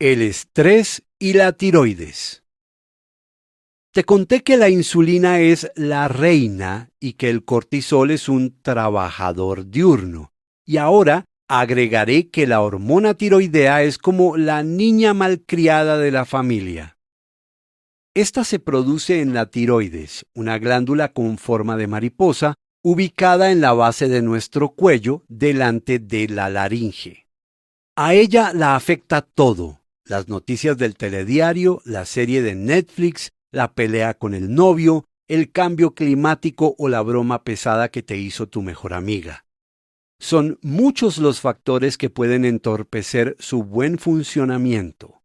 El estrés y la tiroides. Te conté que la insulina es la reina y que el cortisol es un trabajador diurno. Y ahora agregaré que la hormona tiroidea es como la niña malcriada de la familia. Esta se produce en la tiroides, una glándula con forma de mariposa ubicada en la base de nuestro cuello, delante de la laringe. A ella la afecta todo: las noticias del telediario, la serie de Netflix, la pelea con el novio, el cambio climático o la broma pesada que te hizo tu mejor amiga. Son muchos los factores que pueden entorpecer su buen funcionamiento.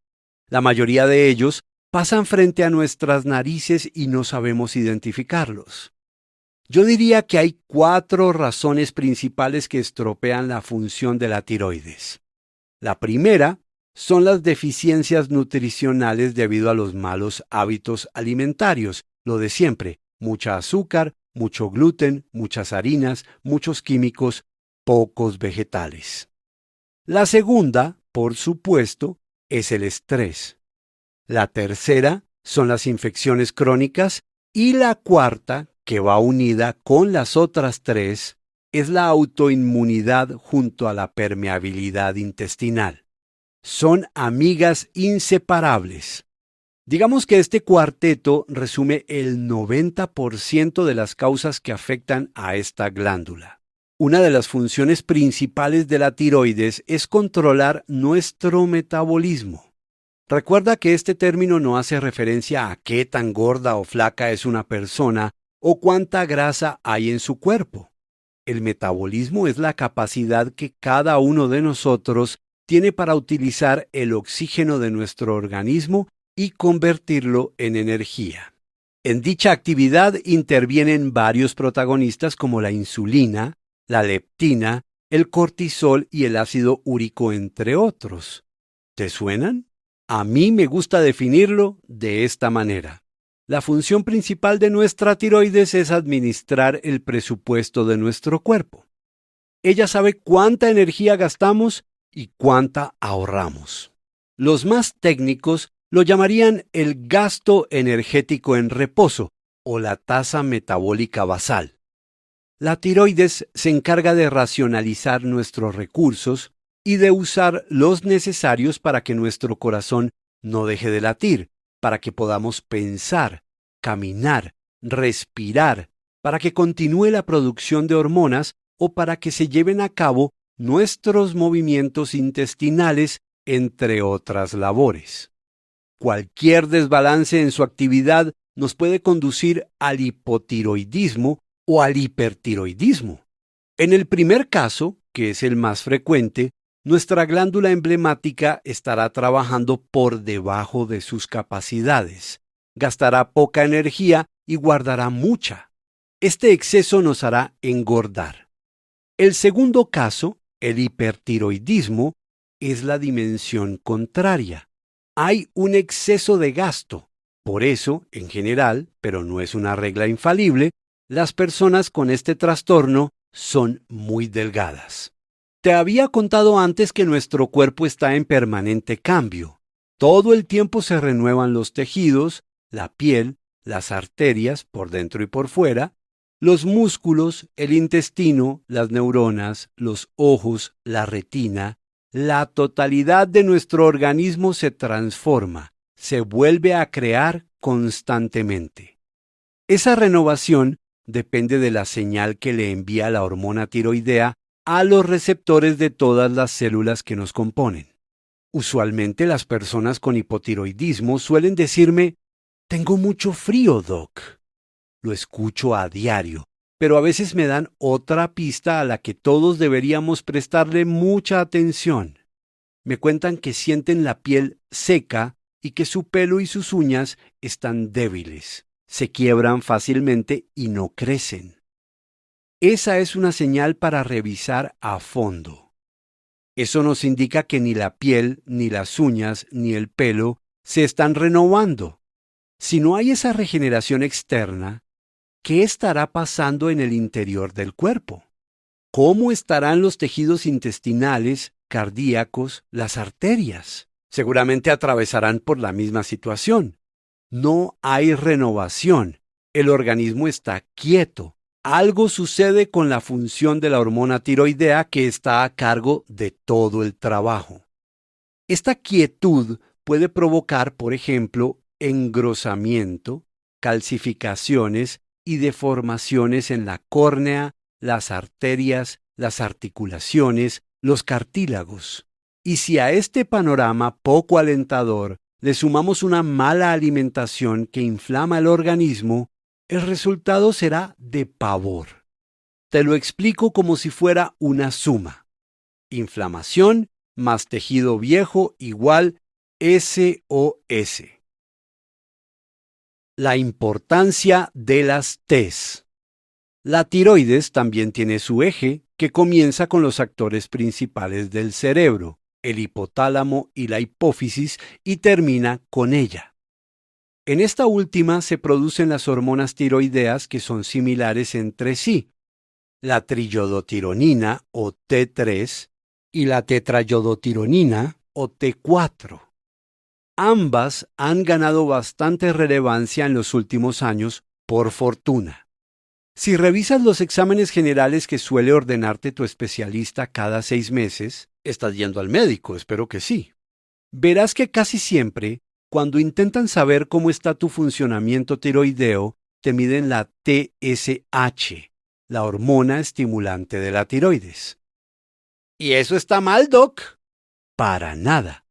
La mayoría de ellos pasan frente a nuestras narices y no sabemos identificarlos. Yo diría que hay 4 razones principales que estropean la función de la tiroides. La primera son las deficiencias nutricionales debido a los malos hábitos alimentarios, lo de siempre: mucha azúcar, mucho gluten, muchas harinas, muchos químicos, pocos vegetales. La segunda, por supuesto, es el estrés. La tercera son las infecciones crónicas y la cuarta, que va unida con las otras 3, es la autoinmunidad junto a la permeabilidad intestinal. Son amigas inseparables. Digamos que este cuarteto resume el 90% de las causas que afectan a esta glándula. Una de las funciones principales de la tiroides es controlar nuestro metabolismo. Recuerda que este término no hace referencia a qué tan gorda o flaca es una persona o cuánta grasa hay en su cuerpo. El metabolismo es la capacidad que cada uno de nosotros tiene para utilizar el oxígeno de nuestro organismo y convertirlo en energía. En dicha actividad intervienen varios protagonistas como la insulina, la leptina, el cortisol y el ácido úrico, entre otros. ¿Te suenan? A mí me gusta definirlo de esta manera. La función principal de nuestra tiroides es administrar el presupuesto de nuestro cuerpo. Ella sabe cuánta energía gastamos y cuánta ahorramos. Los más técnicos lo llamarían el gasto energético en reposo o la tasa metabólica basal. La tiroides se encarga de racionalizar nuestros recursos y de usar los necesarios para que nuestro corazón no deje de latir, para que podamos pensar, caminar, respirar, para que continúe la producción de hormonas o para que se lleven a cabo nuestros movimientos intestinales, entre otras labores. Cualquier desbalance en su actividad nos puede conducir al hipotiroidismo o al hipertiroidismo. En el primer caso, que es el más frecuente, nuestra glándula emblemática estará trabajando por debajo de sus capacidades, gastará poca energía y guardará mucha. Este exceso nos hará engordar. El segundo caso, el hipertiroidismo, es la dimensión contraria. Hay un exceso de gasto. Por eso, en general, pero no es una regla infalible, las personas con este trastorno son muy delgadas. Te había contado antes que nuestro cuerpo está en permanente cambio. Todo el tiempo se renuevan los tejidos, la piel, las arterias por dentro y por fuera, los músculos, el intestino, las neuronas, los ojos, la retina. La totalidad de nuestro organismo se transforma, se vuelve a crear constantemente. Esa renovación depende de la señal que le envía la hormona tiroidea a los receptores de todas las células que nos componen. Usualmente las personas con hipotiroidismo suelen decirme: «Tengo mucho frío, doc». Lo escucho a diario, pero a veces me dan otra pista a la que todos deberíamos prestarle mucha atención. Me cuentan que sienten la piel seca y que su pelo y sus uñas están débiles, se quiebran fácilmente y no crecen. Esa es una señal para revisar a fondo. Eso nos indica que ni la piel, ni las uñas, ni el pelo se están renovando. Si no hay esa regeneración externa, ¿qué estará pasando en el interior del cuerpo? ¿Cómo estarán los tejidos intestinales, cardíacos, las arterias? Seguramente atravesarán por la misma situación. No hay renovación. El organismo está quieto. Algo sucede con la función de la hormona tiroidea que está a cargo de todo el trabajo. Esta quietud puede provocar, por ejemplo, engrosamiento, calcificaciones y deformaciones en la córnea, las arterias, las articulaciones, los cartílagos. Y si a este panorama poco alentador le sumamos una mala alimentación que inflama el organismo, el resultado será de pavor. Te lo explico como si fuera una suma. Inflamación más tejido viejo igual SOS. La importancia de las Ts. La tiroides también tiene su eje, que comienza con los actores principales del cerebro, el hipotálamo y la hipófisis, y termina con ella. En esta última se producen las hormonas tiroideas que son similares entre sí, la triyodotironina o T3 y la tetrayodotironina o T4. Ambas han ganado bastante relevancia en los últimos años, por fortuna. Si revisas los exámenes generales que suele ordenarte tu especialista cada 6 meses, estás yendo al médico, espero que sí. Verás que casi siempre, cuando intentan saber cómo está tu funcionamiento tiroideo, te miden la TSH, la hormona estimulante de la tiroides. ¿Y eso está mal, Doc? Para nada.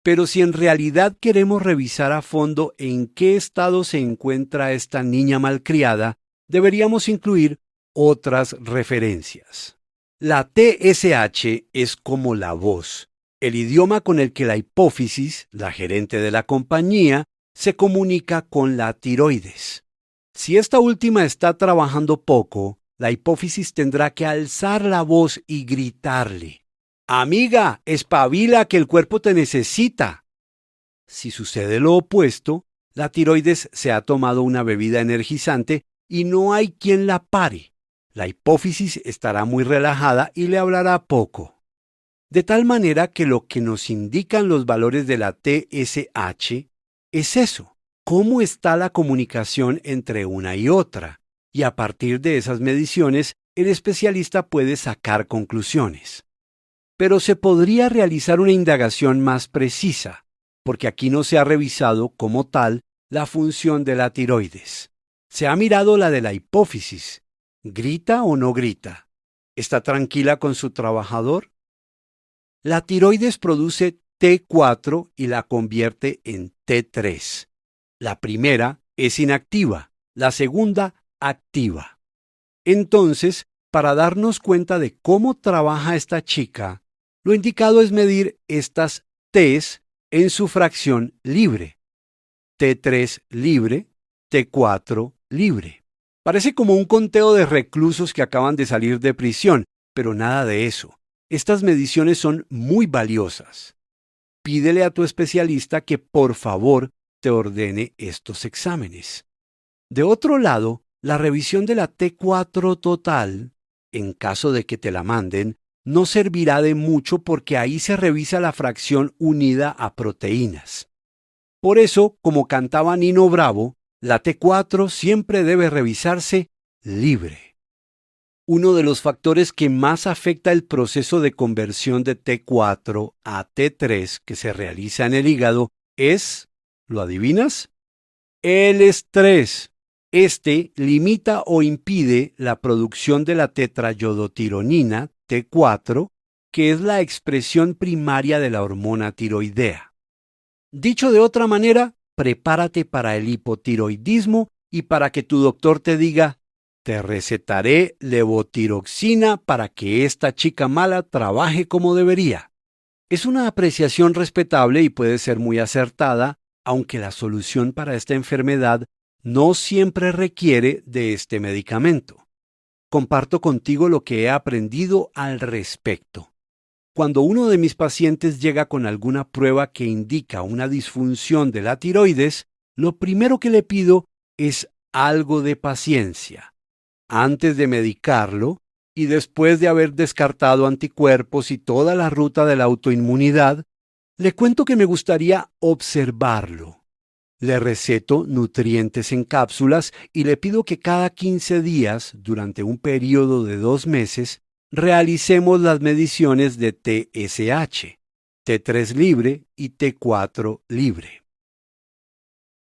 Pero si en realidad queremos revisar a fondo en qué estado se encuentra esta niña malcriada, deberíamos incluir otras referencias. La TSH es como la voz, el idioma con el que la hipófisis, la gerente de la compañía, se comunica con la tiroides. Si esta última está trabajando poco, la hipófisis tendrá que alzar la voz y gritarle: «Amiga, espabila que el cuerpo te necesita». Si sucede lo opuesto, la tiroides se ha tomado una bebida energizante y no hay quien la pare. La hipófisis estará muy relajada y le hablará poco. De tal manera que lo que nos indican los valores de la TSH es eso, cómo está la comunicación entre una y otra. Y a partir de esas mediciones, el especialista puede sacar conclusiones. Pero se podría realizar una indagación más precisa, porque aquí no se ha revisado como tal la función de la tiroides. Se ha mirado la de la hipófisis. ¿Grita o no grita? ¿Está tranquila con su trabajador? La tiroides produce T4 y la convierte en T3. La primera es inactiva, la segunda activa. Entonces, para darnos cuenta de cómo trabaja esta chica, lo indicado es medir estas T's en su fracción libre. T3 libre, T4 libre. Parece como un conteo de reclusos que acaban de salir de prisión, pero nada de eso. Estas mediciones son muy valiosas. Pídele a tu especialista que por favor te ordene estos exámenes. De otro lado, la revisión de la T4 total, en caso de que te la manden, no servirá de mucho porque ahí se revisa la fracción unida a proteínas. Por eso, como cantaba Nino Bravo, la T4 siempre debe revisarse libre. Uno de los factores que más afecta el proceso de conversión de T4 a T3 que se realiza en el hígado es, ¿lo adivinas? El estrés. Este limita o impide la producción de la tetrayodotironina, T4, que es la expresión primaria de la hormona tiroidea. Dicho de otra manera, prepárate para el hipotiroidismo y para que tu doctor te diga: te recetaré levotiroxina para que esta chica mala trabaje como debería. Es una apreciación respetable y puede ser muy acertada, aunque la solución para esta enfermedad no siempre requiere de este medicamento. Comparto contigo lo que he aprendido al respecto. Cuando uno de mis pacientes llega con alguna prueba que indica una disfunción de la tiroides, lo primero que le pido es algo de paciencia. Antes de medicarlo y después de haber descartado anticuerpos y toda la ruta de la autoinmunidad, Le cuento que me gustaría observarlo. Le receto nutrientes en cápsulas y le pido que cada 15 días, durante un periodo de 2 meses, realicemos las mediciones de TSH, T3 libre y T4 libre.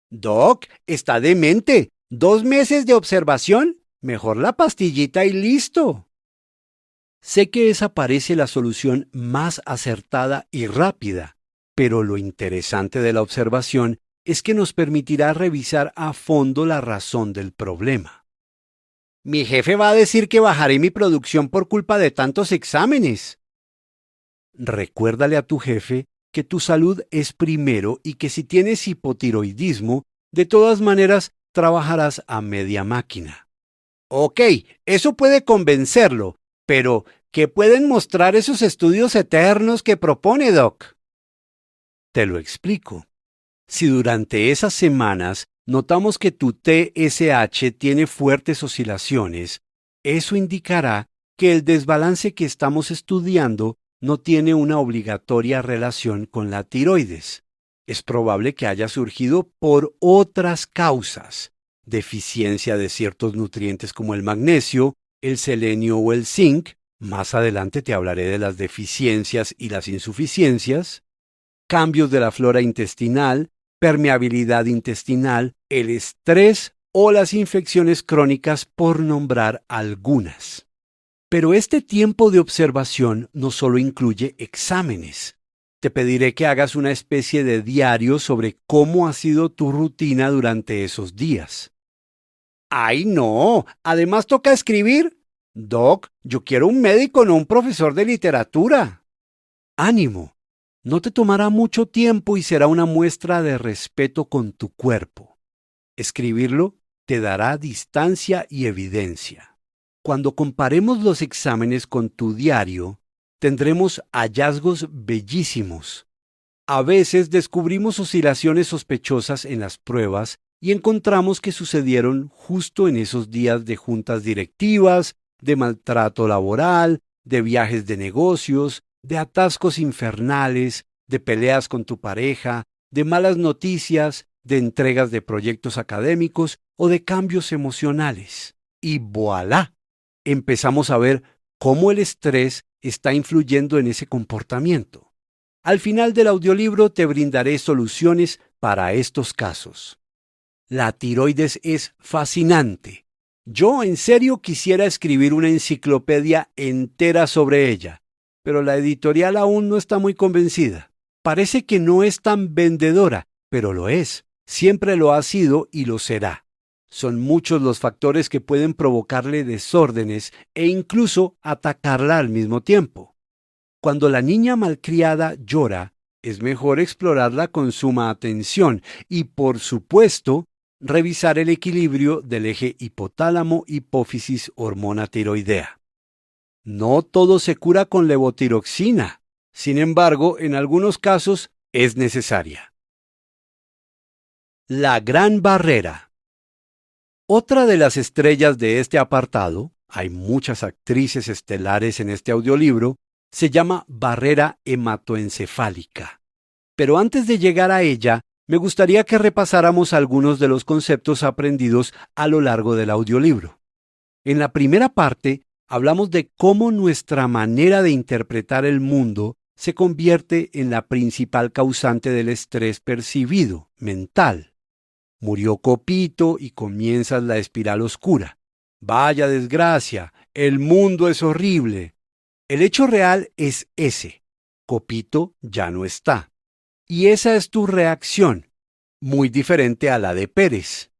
Doc, está demente. ¿2 meses de observación? Mejor la pastillita y listo. Sé que esa parece la solución más acertada y rápida, pero lo interesante de la observación es que nos permitirá revisar a fondo la razón del problema. Mi jefe va a decir que bajaré mi producción por culpa de tantos exámenes. Recuérdale a tu jefe que tu salud es primero y que si tienes hipotiroidismo, de todas maneras trabajarás a media máquina. Ok, eso puede convencerlo, pero ¿qué pueden mostrar esos estudios eternos que propone, Doc? Te lo explico. Si durante esas semanas notamos que tu TSH tiene fuertes oscilaciones, eso indicará que el desbalance que estamos estudiando no tiene una obligatoria relación con la tiroides. Es probable que haya surgido por otras causas: deficiencia de ciertos nutrientes como el magnesio, el selenio o el zinc. Más adelante te hablaré de las deficiencias y las insuficiencias. Cambios de la flora intestinal, permeabilidad intestinal, el estrés o las infecciones crónicas, por nombrar algunas. Pero este tiempo de observación no solo incluye exámenes. Te pediré que hagas una especie de diario sobre cómo ha sido tu rutina durante esos días. ¡Ay, no! Además toca escribir. Doc, yo quiero un médico, no un profesor de literatura. ¡Ánimo! No te tomará mucho tiempo y será una muestra de respeto con tu cuerpo. Escribirlo te dará distancia y evidencia. Cuando comparemos los exámenes con tu diario, tendremos hallazgos bellísimos. A veces descubrimos oscilaciones sospechosas en las pruebas y encontramos que sucedieron justo en esos días de juntas directivas, de maltrato laboral, de viajes de negocios, de atascos infernales, de peleas con tu pareja, de malas noticias, de entregas de proyectos académicos o de cambios emocionales. Y voilà, empezamos a ver cómo el estrés está influyendo en ese comportamiento. Al final del audiolibro te brindaré soluciones para estos casos. La tiroides es fascinante. Yo en serio quisiera escribir una enciclopedia entera sobre ella, pero la editorial aún no está muy convencida. Parece que no es tan vendedora, pero lo es. Siempre lo ha sido y lo será. Son muchos los factores que pueden provocarle desórdenes e incluso atacarla al mismo tiempo. Cuando la niña malcriada llora, es mejor explorarla con suma atención y, por supuesto, revisar el equilibrio del eje hipotálamo-hipófisis-hormona tiroidea. No todo se cura con levotiroxina. Sin embargo, en algunos casos es necesaria. La Gran Barrera. Otra de las estrellas de este apartado, hay muchas actrices estelares en este audiolibro, se llama barrera hematoencefálica. Pero antes de llegar a ella, me gustaría que repasáramos algunos de los conceptos aprendidos a lo largo del audiolibro. En la primera parte, hablamos de cómo nuestra manera de interpretar el mundo se convierte en la principal causante del estrés percibido, mental. Murió Copito y comienza la espiral oscura. Vaya desgracia, el mundo es horrible. El hecho real es ese. Copito ya no está. Y esa es tu reacción, muy diferente a la de Pérez.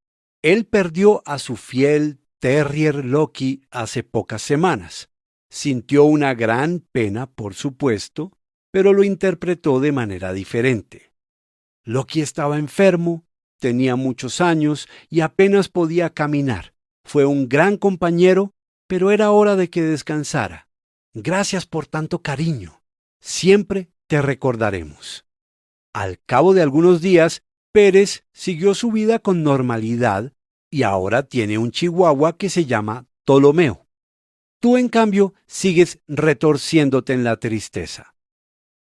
Él perdió a su fiel terrier Loki hace pocas semanas. Sintió una gran pena, por supuesto, pero lo interpretó de manera diferente. Loki estaba enfermo, tenía muchos años y apenas podía caminar. Fue un gran compañero, pero era hora de que descansara. Gracias por tanto cariño. Siempre te recordaremos. Al cabo de algunos días, Pérez siguió su vida con normalidad y ahora tiene un chihuahua que se llama Ptolomeo. Tú, en cambio, sigues retorciéndote en la tristeza.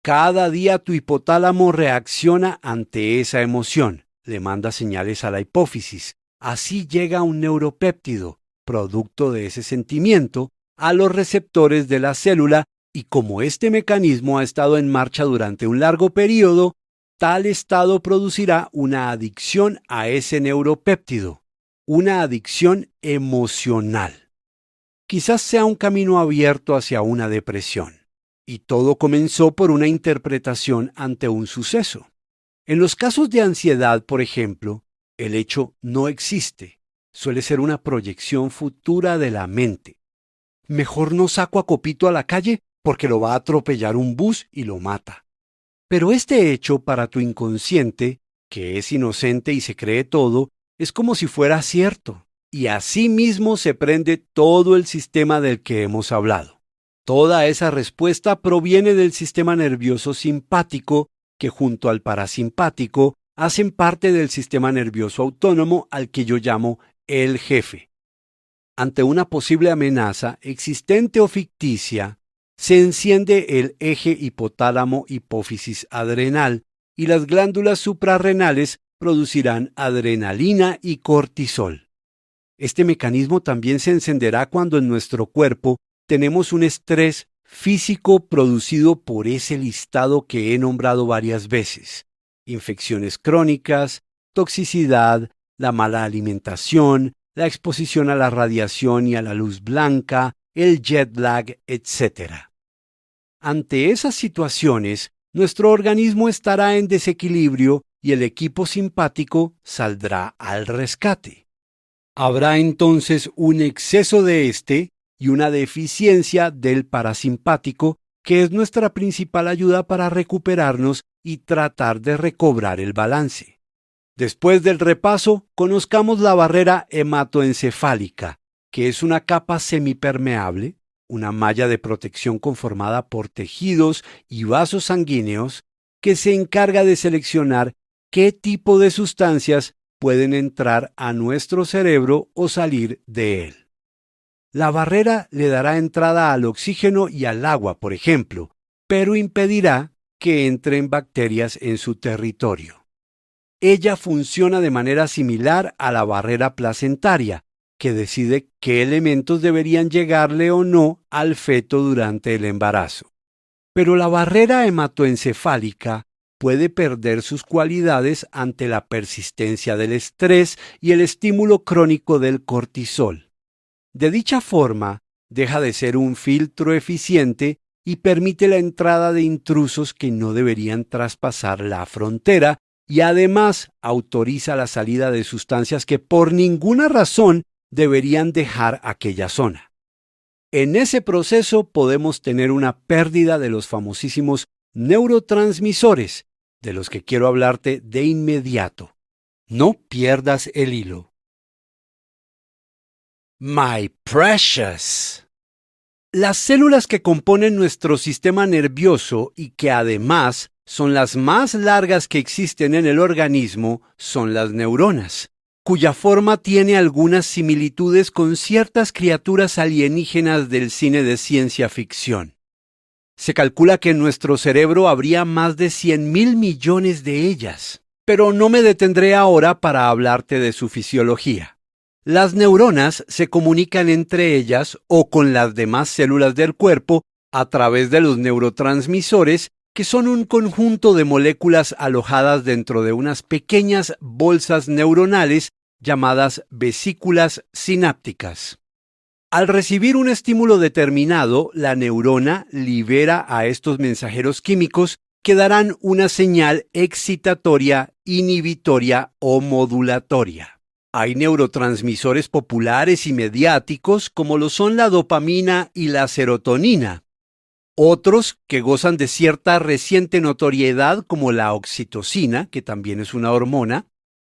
Cada día tu hipotálamo reacciona ante esa emoción, le manda señales a la hipófisis. Así llega un neuropéptido, producto de ese sentimiento, a los receptores de la célula y como este mecanismo ha estado en marcha durante un largo periodo, tal estado producirá una adicción a ese neuropéptido, una adicción emocional. Quizás sea un camino abierto hacia una depresión. Y todo comenzó por una interpretación ante un suceso. En los casos de ansiedad, por ejemplo, el hecho no existe. Suele ser una proyección futura de la mente. Mejor no saco a Copito a la calle porque lo va a atropellar un bus y lo mata. Pero este hecho para tu inconsciente, que es inocente y se cree todo, es como si fuera cierto. Y así mismo se prende todo el sistema del que hemos hablado. Toda esa respuesta proviene del sistema nervioso simpático, que junto al parasimpático hacen parte del sistema nervioso autónomo al que yo llamo el jefe. Ante una posible amenaza, existente o ficticia, se enciende el eje hipotálamo-hipófisis adrenal y las glándulas suprarrenales producirán adrenalina y cortisol. Este mecanismo también se encenderá cuando en nuestro cuerpo tenemos un estrés físico producido por ese listado que he nombrado varias veces. Infecciones crónicas, toxicidad, la mala alimentación, la exposición a la radiación y a la luz blanca, el jet lag, etc. Ante esas situaciones, nuestro organismo estará en desequilibrio y el equipo simpático saldrá al rescate. Habrá entonces un exceso de este y una deficiencia del parasimpático, que es nuestra principal ayuda para recuperarnos y tratar de recobrar el balance. Después del repaso, conozcamos la barrera hematoencefálica, que es una capa semipermeable, una malla de protección conformada por tejidos y vasos sanguíneos, que se encarga de seleccionar qué tipo de sustancias pueden entrar a nuestro cerebro o salir de él. La barrera le dará entrada al oxígeno y al agua, por ejemplo, pero impedirá que entren bacterias en su territorio. Ella funciona de manera similar a la barrera placentaria, que decide qué elementos deberían llegarle o no al feto durante el embarazo. Pero la barrera hematoencefálica puede perder sus cualidades ante la persistencia del estrés y el estímulo crónico del cortisol. De dicha forma, deja de ser un filtro eficiente y permite la entrada de intrusos que no deberían traspasar la frontera y además autoriza la salida de sustancias que por ninguna razón deberían dejar aquella zona. En ese proceso podemos tener una pérdida de los famosísimos neurotransmisores, de los que quiero hablarte de inmediato. No pierdas el hilo. My precious. Las células que componen nuestro sistema nervioso y que además son las más largas que existen en el organismo son las neuronas, cuya forma tiene algunas similitudes con ciertas criaturas alienígenas del cine de ciencia ficción. Se calcula que en nuestro cerebro habría más de 100.000 millones de ellas, pero no me detendré ahora para hablarte de su fisiología. Las neuronas se comunican entre ellas o con las demás células del cuerpo a través de los neurotransmisores, que son un conjunto de moléculas alojadas dentro de unas pequeñas bolsas neuronales llamadas vesículas sinápticas. Al recibir un estímulo determinado, la neurona libera a estos mensajeros químicos que darán una señal excitatoria, inhibitoria o modulatoria. Hay neurotransmisores populares y mediáticos como lo son la dopamina y la serotonina. Otros que gozan de cierta reciente notoriedad como la oxitocina, que también es una hormona,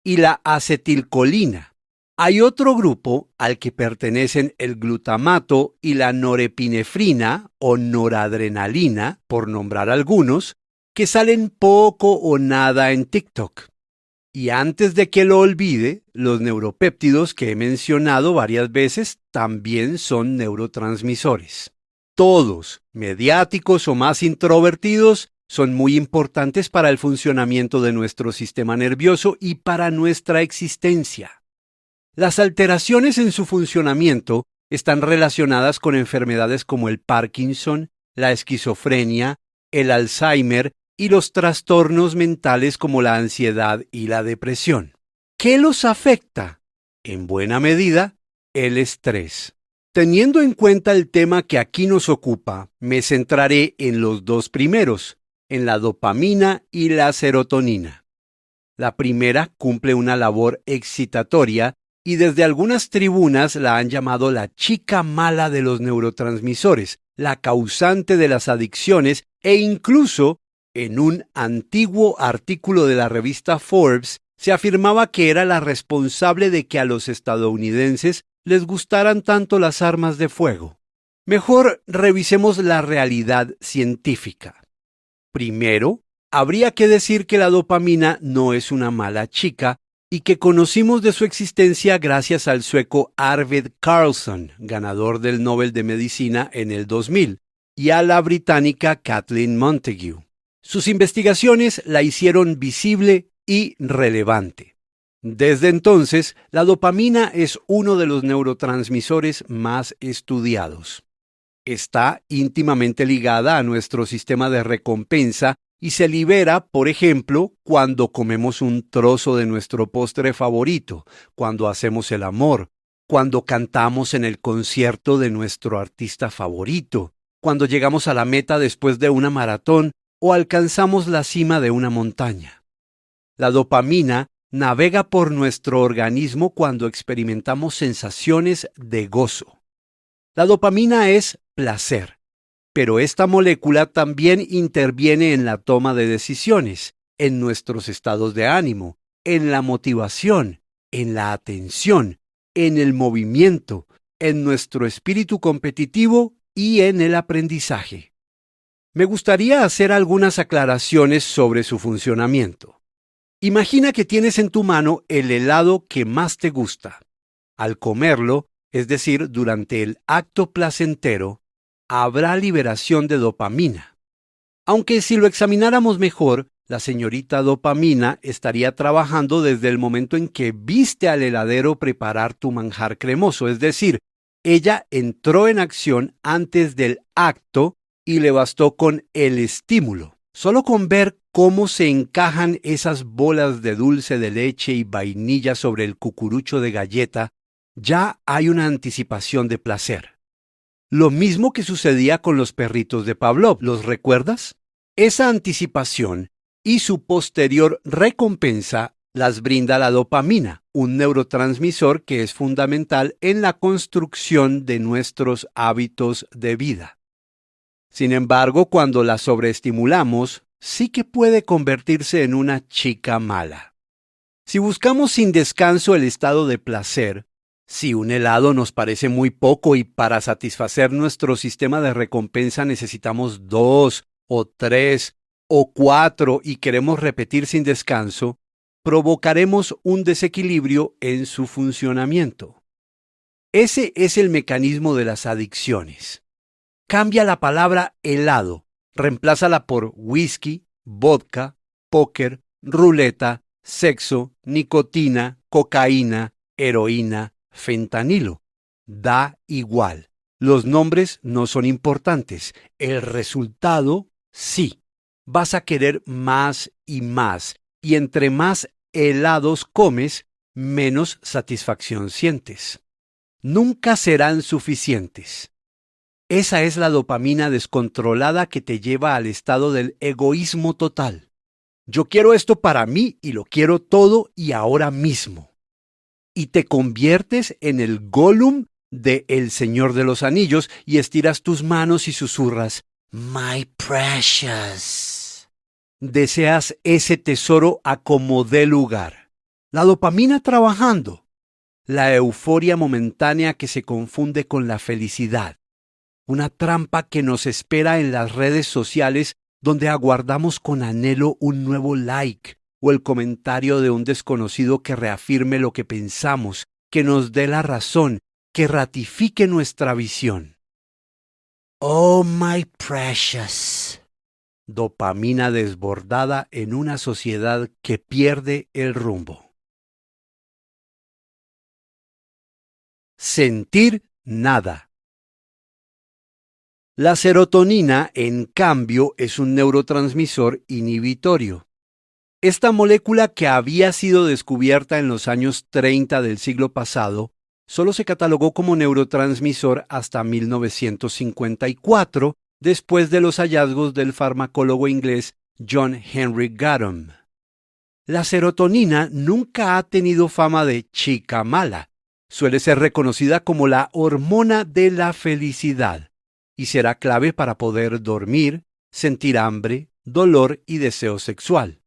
y la acetilcolina. Hay otro grupo al que pertenecen el glutamato y la norepinefrina o noradrenalina, por nombrar algunos, que salen poco o nada en TikTok. Y antes de que lo olvide, los neuropéptidos que he mencionado varias veces también son neurotransmisores. Todos, mediáticos o más introvertidos, Son muy importantes para el funcionamiento de nuestro sistema nervioso y para nuestra existencia. Las alteraciones en su funcionamiento están relacionadas con enfermedades como el Parkinson, la esquizofrenia, el Alzheimer y los trastornos mentales como la ansiedad y la depresión. ¿Qué los afecta? En buena medida, el estrés. Teniendo en cuenta el tema que aquí nos ocupa, me centraré en los dos primeros, en la dopamina y la serotonina. La primera cumple una labor excitatoria y desde algunas tribunas la han llamado la chica mala de los neurotransmisores, la causante de las adicciones e incluso, en un antiguo artículo de la revista Forbes, se afirmaba que era la responsable de que a los estadounidenses les gustaran tanto las armas de fuego. Mejor revisemos la realidad científica. Primero, habría que decir que la dopamina no es una mala chica y que conocimos de su existencia gracias al sueco Arvid Carlsson, ganador del Nobel de Medicina en el 2000, y a la británica Kathleen Montague. Sus investigaciones la hicieron visible y relevante. Desde entonces, la dopamina es uno de los neurotransmisores más estudiados. Está íntimamente ligada a nuestro sistema de recompensa y se libera, por ejemplo, cuando comemos un trozo de nuestro postre favorito, cuando hacemos el amor, cuando cantamos en el concierto de nuestro artista favorito, cuando llegamos a la meta después de una maratón o alcanzamos la cima de una montaña. La dopamina navega por nuestro organismo cuando experimentamos sensaciones de gozo. La dopamina es placer, pero esta molécula también interviene en la toma de decisiones, en nuestros estados de ánimo, en la motivación, en la atención, en el movimiento, en nuestro espíritu competitivo y en el aprendizaje. Me gustaría hacer algunas aclaraciones sobre su funcionamiento. Imagina que tienes en tu mano el helado que más te gusta. Al comerlo, es decir, durante el acto placentero, habrá liberación de dopamina. Aunque si lo examináramos mejor, la señorita dopamina estaría trabajando desde el momento en que viste al heladero preparar tu manjar cremoso, es decir, ella entró en acción antes del acto y le bastó con el estímulo. Solo con ver cómo se encajan esas bolas de dulce de leche y vainilla sobre el cucurucho de galleta, ya hay una anticipación de placer. Lo mismo que sucedía con los perritos de Pavlov, ¿los recuerdas? Esa anticipación y su posterior recompensa las brinda la dopamina, un neurotransmisor que es fundamental en la construcción de nuestros hábitos de vida. Sin embargo, cuando la sobreestimulamos, sí que puede convertirse en una chica mala. Si buscamos sin descanso el estado de placer, si un helado nos parece muy poco y para satisfacer nuestro sistema de recompensa necesitamos 2 o 3 o 4 y queremos repetir sin descanso, provocaremos un desequilibrio en su funcionamiento. Ese es el mecanismo de las adicciones. Cambia la palabra helado, reemplázala por whisky, vodka, póker, ruleta, sexo, nicotina, cocaína, heroína, fentanilo. Da igual. Los nombres no son importantes. El resultado, sí. Vas a querer más y entre más helados comes, menos satisfacción sientes. Nunca serán suficientes. Esa es la dopamina descontrolada que te lleva al estado del egoísmo total. Yo quiero esto para mí y lo quiero todo y ahora mismo. Y te conviertes en el Gollum de El Señor de los Anillos y estiras tus manos y susurras, "My precious". Deseas ese tesoro a como dé lugar. La dopamina trabajando. La euforia momentánea que se confunde con la felicidad. Una trampa que nos espera en las redes sociales donde aguardamos con anhelo un nuevo like o el comentario de un desconocido que reafirme lo que pensamos, que nos dé la razón, que ratifique nuestra visión. Oh, my precious. Dopamina desbordada en una sociedad que pierde el rumbo. Sentir nada. La serotonina, en cambio, es un neurotransmisor inhibitorio. Esta molécula, que había sido descubierta en los años 30 del siglo pasado, solo se catalogó como neurotransmisor hasta 1954, después de los hallazgos del farmacólogo inglés John Henry Gatton. La serotonina nunca ha tenido fama de chica mala. Suele ser reconocida como la hormona de la felicidad y será clave para poder dormir, sentir hambre, dolor y deseo sexual.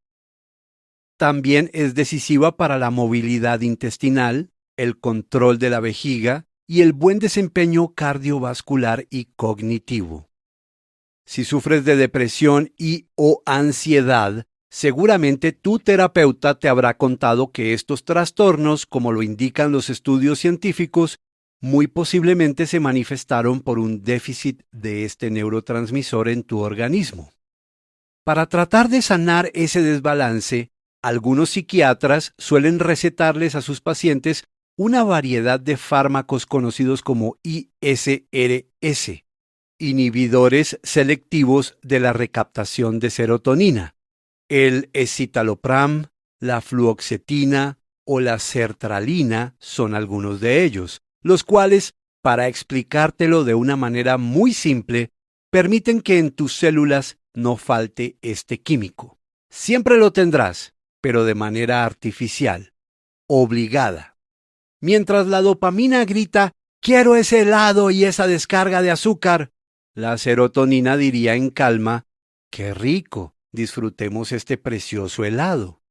También es decisiva para la movilidad intestinal, el control de la vejiga y el buen desempeño cardiovascular y cognitivo. Si sufres de depresión o ansiedad, seguramente tu terapeuta te habrá contado que estos trastornos, como lo indican los estudios científicos, muy posiblemente se manifestaron por un déficit de este neurotransmisor en tu organismo. Para tratar de sanar ese desbalance, algunos psiquiatras suelen recetarles a sus pacientes una variedad de fármacos conocidos como ISRS, inhibidores selectivos de la recaptación de serotonina. El escitalopram, la fluoxetina o la sertralina son algunos de ellos, los cuales, para explicártelo de una manera muy simple, permiten que en tus células no falte este químico. Siempre lo tendrás, pero de manera artificial, obligada. Mientras la dopamina grita, quiero ese helado y esa descarga de azúcar, la serotonina diría en calma, qué rico, disfrutemos este precioso helado.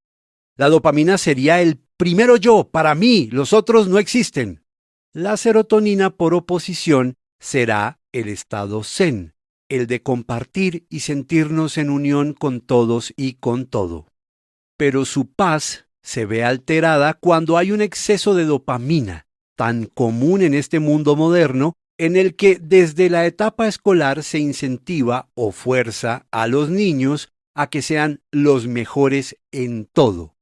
La dopamina sería el primero yo, para mí, los otros no existen. La serotonina, por oposición, será el estado zen, el de compartir y sentirnos en unión con todos y con todo. Pero su paz se ve alterada cuando hay un exceso de dopamina, tan común en este mundo moderno, en el que desde la etapa escolar se incentiva o fuerza a los niños a que sean los mejores en todo.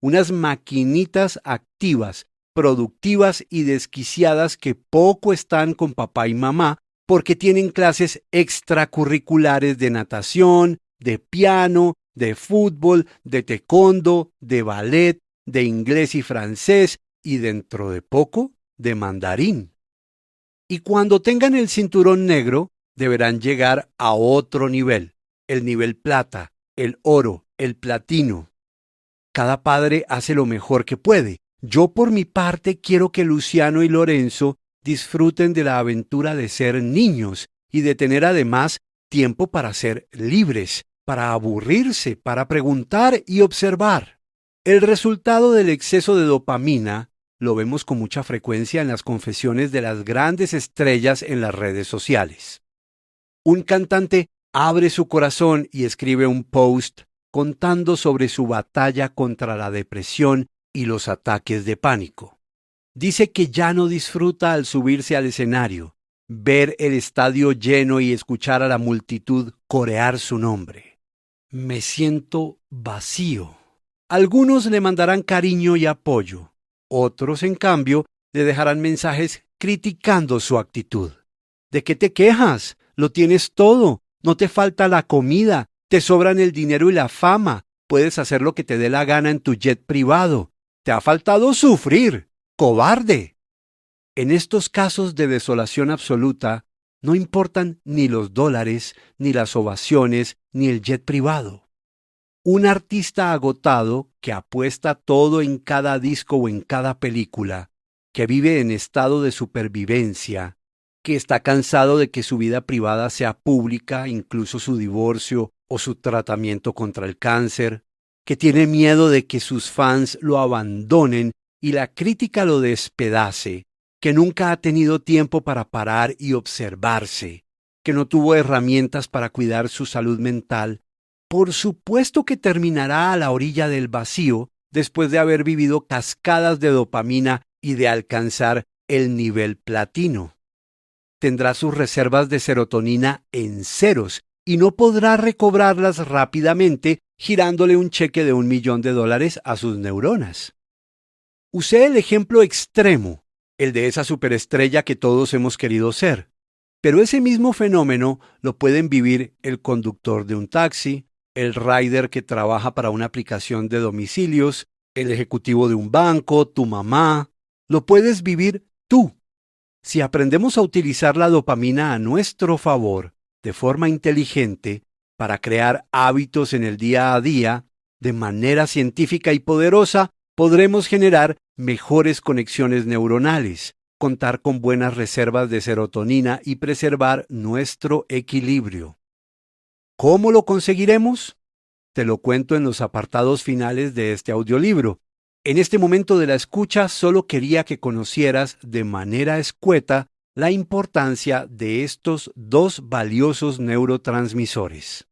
Unas maquinitas activas, productivas y desquiciadas que poco están con papá y mamá porque tienen clases extracurriculares de natación, de piano, de fútbol, de taekwondo, de ballet, de inglés y francés y dentro de poco de mandarín. Y cuando tengan el cinturón negro, deberán llegar a otro nivel, el nivel plata, el oro, el platino. Cada padre hace lo mejor que puede. Yo por mi parte quiero que Luciano y Lorenzo disfruten de la aventura de ser niños y de tener además tiempo para ser libres, para aburrirse, para preguntar y observar. El resultado del exceso de dopamina lo vemos con mucha frecuencia en las confesiones de las grandes estrellas en las redes sociales. Un cantante abre su corazón y escribe un post contando sobre su batalla contra la depresión y los ataques de pánico. Dice que ya no disfruta al subirse al escenario, ver el estadio lleno y escuchar a la multitud corear su nombre. Me siento vacío. Algunos le mandarán cariño y apoyo. Otros, en cambio, le dejarán mensajes criticando su actitud. ¿De qué te quejas? Lo tienes todo. No te falta la comida. Te sobran el dinero y la fama. Puedes hacer lo que te dé la gana en tu jet privado. Te ha faltado sufrir. ¡Cobarde! En estos casos de desolación absoluta, no importan ni los dólares, ni las ovaciones, ni el jet privado. Un artista agotado que apuesta todo en cada disco o en cada película, que vive en estado de supervivencia, que está cansado de que su vida privada sea pública, incluso su divorcio o su tratamiento contra el cáncer, que tiene miedo de que sus fans lo abandonen y la crítica lo despedace, que nunca ha tenido tiempo para parar y observarse, que no tuvo herramientas para cuidar su salud mental, por supuesto que terminará a la orilla del vacío después de haber vivido cascadas de dopamina y de alcanzar el nivel platino. Tendrá sus reservas de serotonina en ceros y no podrá recobrarlas rápidamente girándole un cheque de $1.000.000 a sus neuronas. Usé el ejemplo extremo, el de esa superestrella que todos hemos querido ser. Pero ese mismo fenómeno lo pueden vivir el conductor de un taxi, el rider que trabaja para una aplicación de domicilios, el ejecutivo de un banco, tu mamá. Lo puedes vivir tú. Si aprendemos a utilizar la dopamina a nuestro favor, de forma inteligente, para crear hábitos en el día a día, de manera científica y poderosa, podremos generar mejores conexiones neuronales, contar con buenas reservas de serotonina y preservar nuestro equilibrio. ¿Cómo lo conseguiremos? Te lo cuento en los apartados finales de este audiolibro. En este momento de la escucha solo quería que conocieras de manera escueta la importancia de estos dos valiosos neurotransmisores.